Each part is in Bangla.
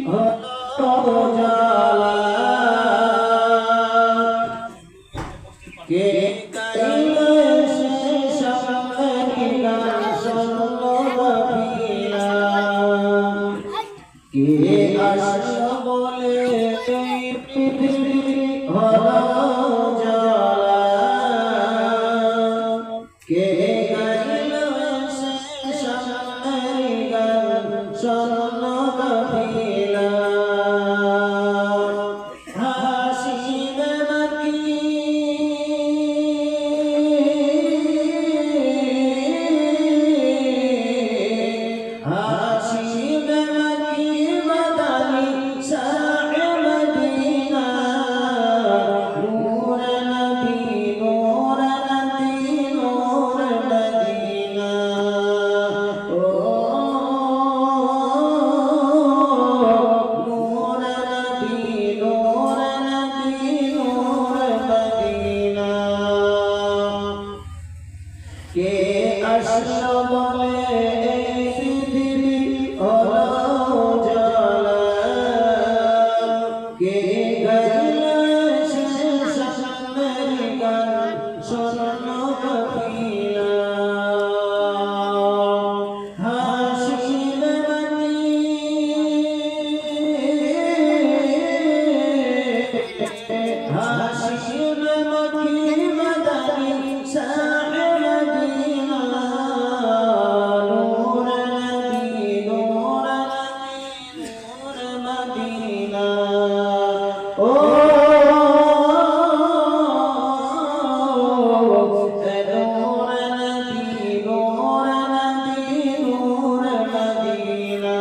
হলো জালা কে গাইলো সে সামনে গান শোনো বাপিলা কে আসলো বলে এই পৃথিবী হলো জালা কে গাইলো সে সামনে গান শোনো বাপিলা হাসিবে নাকি হাসিবে নাকি মাদানি সারে মদিনা নূর নবী নূর মদিনা ও নূর নবী নূর মদিনা কে আসলো বলে এই পৃথিবী হলো জালা কে গাইলো সে সামনের গান শোনো কাফিলা হাসিবে নাকি হাসিবে নাকি মাদানি সারে মদিনা নূর নবী নূর মদিনা ও নূর নবী নূর মদিনা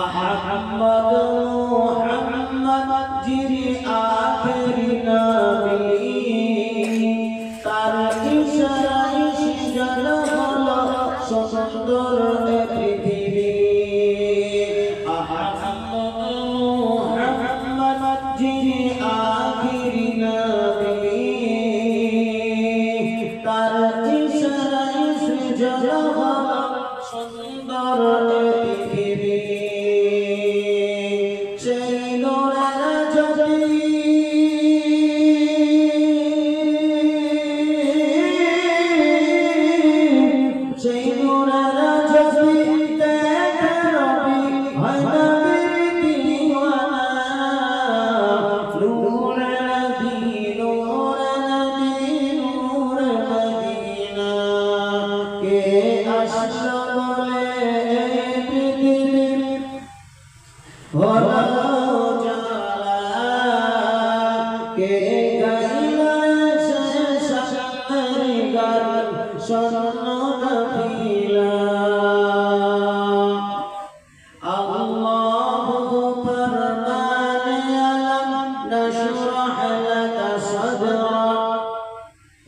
আহমদ মুহাম্মদ যিনি আখেরি নবী তার ইশারায় সৃজন হলো সুন্দর পৃথিবী আহমদ মুহাম্মদ যিনি আখেরি নবী তার ইশারায় সৃজন হলো সুন্দর পৃথিবী সেই নূরের জ্যোতি সেই নূরের জ্যোতি দেখে রবি হয় নবীর দিওয়ানা নূর নবী নূর মদিনা কে আসলো বলে এই পৃথিবী হলো জালা কে গাইলো সে সামনের গান শোনো কাফিলা আল্লাহু ফরমানে আলাম নশরাহ লাকা সাদরাক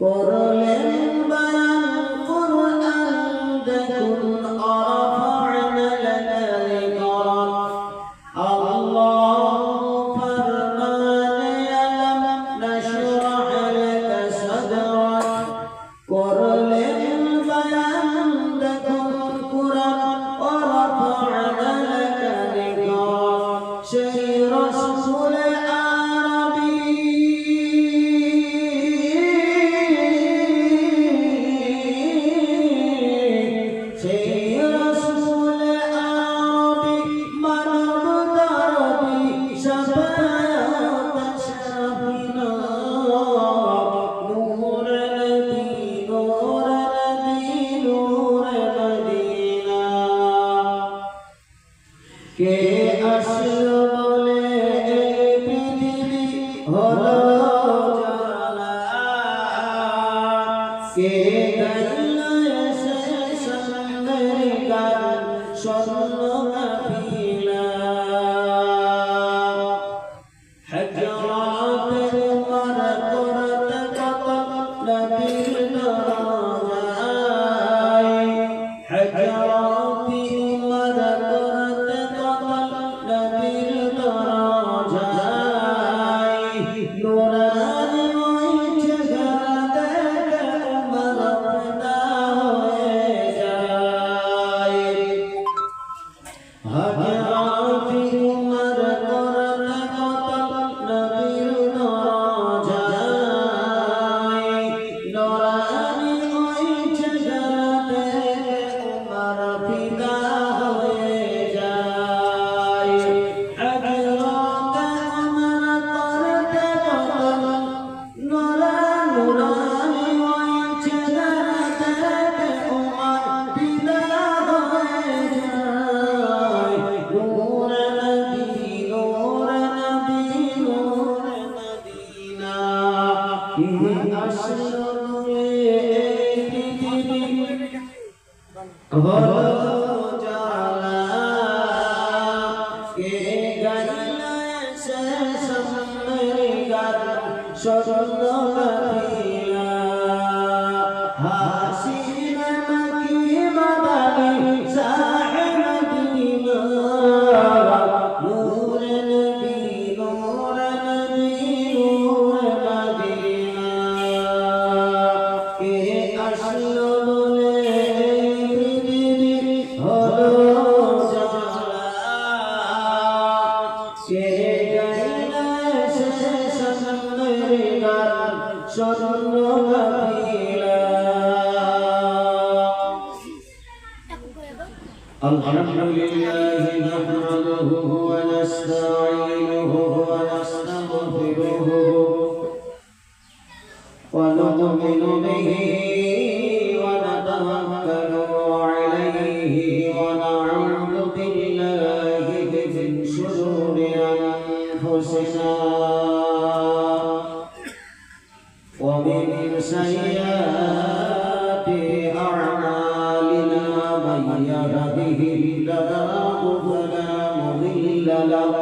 করলেন বায়ান কুরআন দেখুন আরাফা'না লাকা যিকরাক আল্লাহু ফরমানে আলাম নশরাহ লাকা সাদরাক করলেন বায়ান দেখুন কুরআন আরাফা'না লাকা যিকরাক সেই রাসূল আরবী সেই রাসূল আরবী মানব দরদি শাফায়াত শাফিনা নূর নবী নূর মদিনা কে আসলো বলে এই পৃথিবী হলো জালা কে গাইলো সে সামনের গান শোনো কাফিলা হজরত উমর করতে কত নবীর দরজায় হজরত উমর করতে কত নবীর দরজায় নুরানি ওই চেহারা দেখে উমর ফিদা হয়ে যায় الحمد لله نحمده ونستعينه ونستغفره ونؤمن به ونتوكل عليه ونعوذ بالله من شرور أنفسنا ومن سيئات أعمالنا من يهده الله فلا مضل له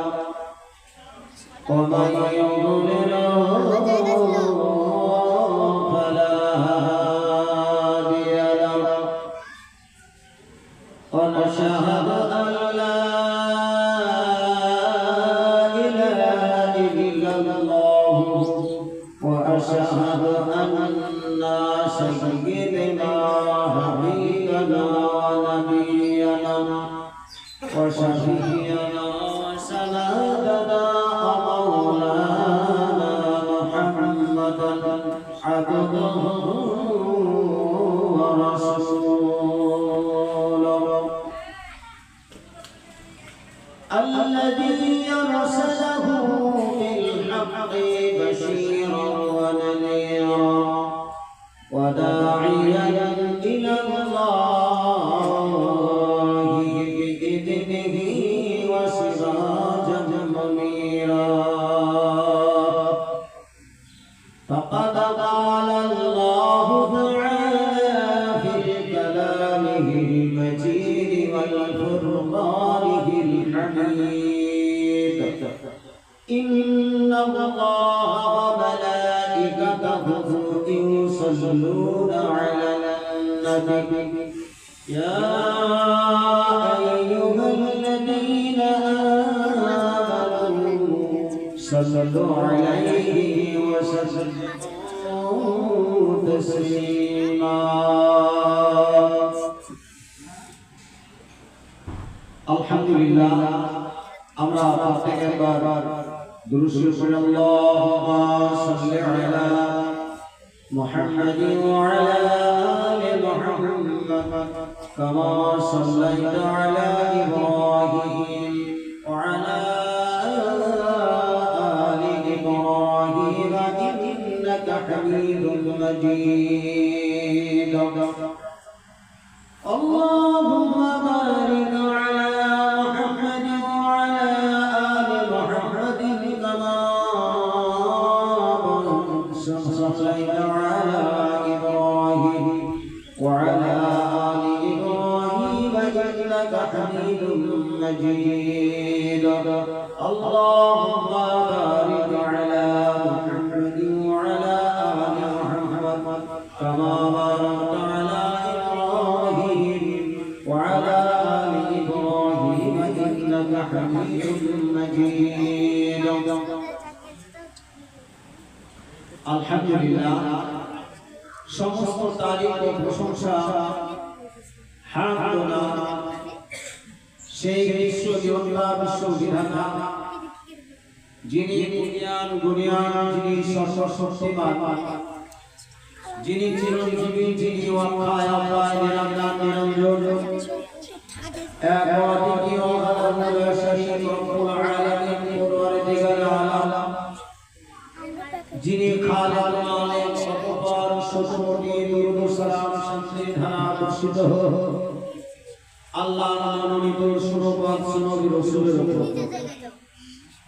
ومن يضلل فلا هادي له ونشهد أن لا إله إلا الله وأشهد أن سيدنا حبيبنا ونبينا وشفيعنا وسندنا ومولانا محمدا عبده ورسوله الذي أرسله بالحق بشيرا ونذيرا وداعيا إلى الله بإذنه وسراجا منيرا فقد قال الله تعالى في كلامه المجيد والفرقانه الحميد إن الله وملائكته يصلون على النبي يا أيها الذين آمنوا صلوا عليه وسلموا تسليما الحمد لله আমরা প্রত্যেকবার দুরূদ শরীফ পড়ি আল্লাহুম্মা সাল্লি আলা محمد وعلى آل محمد كما صليت على إبراهيم وعلى آل إبراهيم إنك حميد مجيد اللهم بارك على محمد وعلى آل محمد كما صليت على إبراهيم وعلى آل إبراهيم إنك حميد مجيد اللهم بارك على محمد وعلى آل محمد كما باركت على إبراهيم وعلى آل إبراهيم إنك حميد مجيد আলহামদুলিল্লাহ সমস্ত তারিফ ও প্রশংসা হামদ সেই বিশ্বজনতা বিশ্ববিধাতা যিনি বুনিয়ান গুনিয়ান যিনি সর্বশক্তিমান যিনি চিরঞ্জীবী যিনি অক্ষয় অক্ষয় নিরঞ্জন নিরঞ্জন এক অদ্বিতীয় আল্লাহ শরীক রব্বুল আলামিন পরওয়ারদিগার আলাম যিনি খালিক মালিক অপর শতকোটি দরুদ ও সালাম শান্তি ধারা বর্ষিত হোক আল্লাহর মনোনীত সুরপাত নবী রাসূলের উপর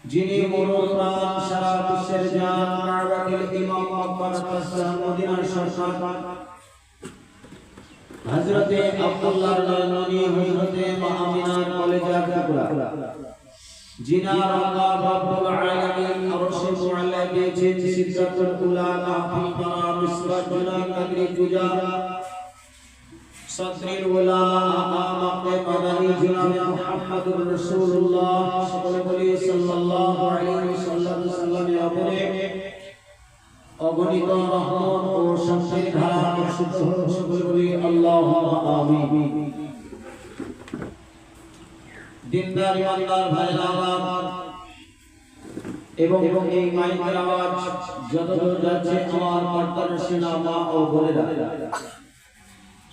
যিনি মনোপ্রাণ সারা বিশ্বের জান কাবাতুল ইমাম মক্কার তাসসাহ মদিনার সরকার হযরতে আব্দুল্লাহর ননী হযরতে মা আমিনার কলেজা টুকরা জিনার আল্লাহ রাব্বুল আলামিন আরশে মুআল্লা দিয়েছেন সিদরাতুল উলা মাহফিল করা মিসবাত জনা কদরি পূজা সদরিল উলা আমাকে মাদানী জনাবে মুহাম্মদুর রাসূলুল্লাহ সাল্লাল্লাহু আলাইহি ওয়াসাল্লাম আপনি অগণিত রহমত ও শান্তির ধারা বর্ষিত হোক সকলে বলি আল্লাহুম্মা আমিন দিনদার ইমানদার ভাইরা আমার এবং এই মাইকের আওয়াজ যতদূর যাচ্ছে আমার কর্তারশিনা মা ও বোনেরা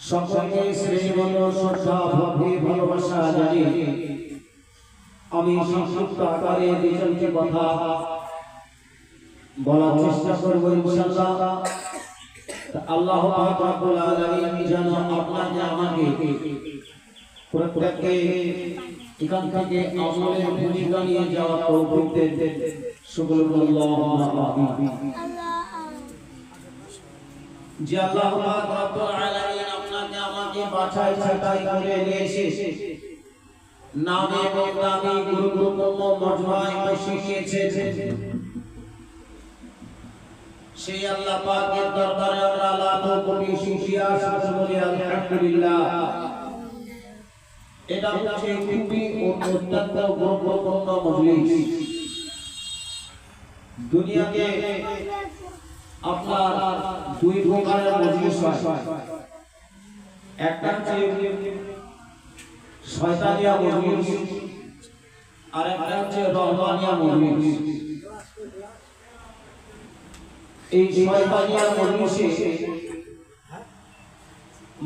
সকলকে শ্রেণীবদ্ধ শ্রদ্ধা ভক্তি ভালোবাসা জানি আমি সংক্ষিপ্ত আকারে দুটি কথা বলার চেষ্টা করব ইনশাআল্লাহ। আল্লাহ পাক রব্বুল আলামিন যেন আপনাকে আমাকে প্রত্যেককে এখান থেকে আমলের ভূমিকা নিয়ে যাওয়ার তৌফিক দেন। শুকরুল্লাহ আল্লাহুম্মা আমিন। যে আল্লাহ পাক রব্বুল আলামিন আপনাকে আমাকে বাছাই ছাঁটাই করে নিয়েছে, নামে এবং দামি গুরুত্বপূর্ণ মজমায় বসিয়েছেন, সেই আল্লাহ পাকের দরবারে আমরা লাখো কোটি শুকরিয়া বলি আলহামদুলিল্লাহ। এটা হচ্ছে খুবই অত্যন্ত গুরুত্বপূর্ণ মজলিস। দুনিয়াতে আপনার দুই প্রকারের মজলিস হয়, একটা হচ্ছে শয়তানিয়া মজলিস আর একটা হচ্ছে রহমানিয়া মজলিস। এই শয়তানিয়া মজলিসে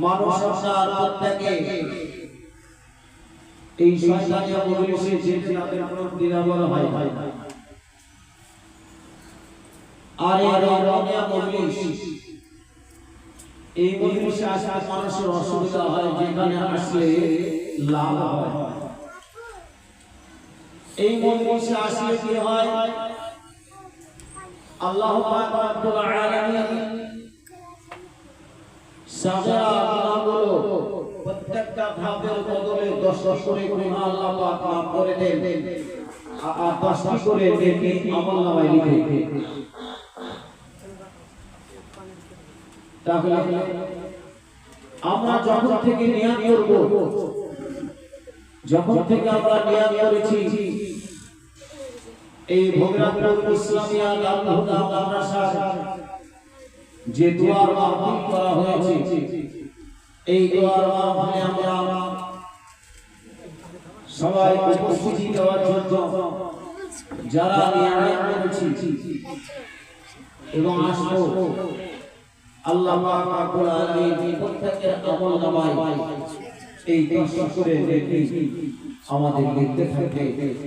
মানুষ আপনার প্রত্যেকে এই শয়তানিয়া মজলিসে যেতে তাদের কোনো দ্বিধাবোধ হয়। আর এই রহমানিয়া মজলিস, এই মজলিসে আসলে মানুষের অসুবিধা হয়, যেখানে আসলে লাভ হয়। এই মজলিসে আসলে কি হয়, আল্লাহ পাক রব্বুল আলামিন সাগরা গুনাহগুলো প্রত্যেকটা ধাপের বদলে 10 করে গুনাহ আল্লাহ পাক মাফ করে দেন, আর 10 করে নেকি আমলনামায় লিখে। তাহলে আমরা যখন থেকে নিয়ত করব, যখন থেকে আমরা নিয়ত করেছি এই ভোগরামপুর ইসলামিয়া দারুল মাদ্রাসা যে দোয়ার মাহফিল করা হয়েছে, এই দোয়ার মাহফিলে আমরা সবাই উপস্থিত হওয়ার জন্য যারা নিয়ত করেছি এবং আসবো, আল্লাহ পাক রব্বুল আলামিন প্রত্যেকের আমলনামায় এই 10 করে নেকি আমাদের লিখতে থাকবে,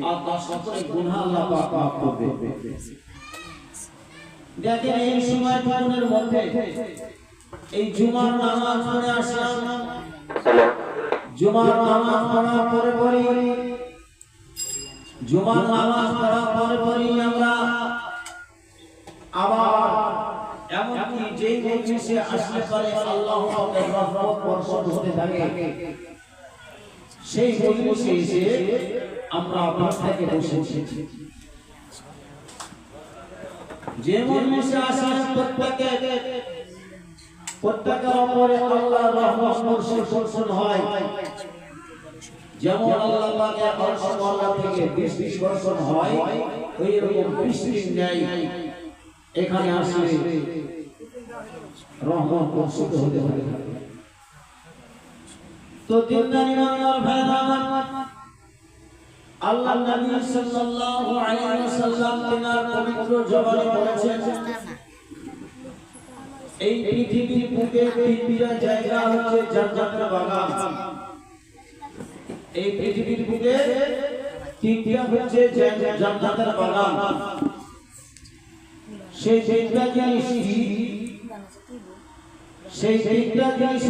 আর 10 করে গুনাহ আল্লাহ পাক মাফ করবে। দেখেন এই সময় জীবনের মধ্যে এই জুমার নামাজ পড়ে আসলাম, জুমার নামাজ পড়ার পরে জুমার নামাজ পড়ার পরে আমরা আবার এমনকি যেই মজলিসে আসলে পরে আল্লাহ পাকের রহমত বর্ষণ হতে থাকে, সেই মজলিসে এসে আমরা প্রত্যেকে বসেছি। যে মজলিসে আসলে প্রত্যেকের উপরে আল্লাহর রহমত বর্ষণ হয়, যেমন আল্লাহ পাকের আরশ মোবারক থেকে বৃষ্টি বর্ষণ হয়, ওই রকম বৃষ্টির ন্যায় এখানে আসলে রহমত বর্ষিত হতে পারে। তো দিনদার ইমানদার ভাইরা, আল্লাহর নবী সাল্লাল্লাহু আলাইহি ওয়াসাল্লাম তিনার পবিত্র জবানে বলেছেন, এই পৃথিবীর বুকে তিনটা জায়গা হচ্ছে জান্নাতের বাগান। এই পৃথিবীর বুকে তিনটা হচ্ছে জান্নাতের বাগান। সেই তিনটা জিনিস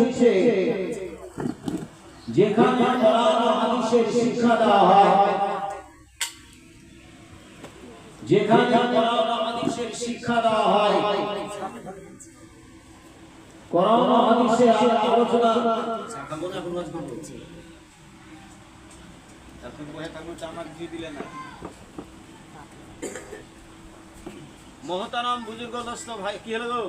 হচ্ছে যেখানে কোরআন ও হাদিসের শিক্ষা দেওয়া হয়, যেখানে কোরআন ও হাদিসের শিক্ষা দেওয়া হয়, কোরআন ও হাদিসের আলোচনা मोहतरम बुजुर्ग दोस्तों भाई की हलो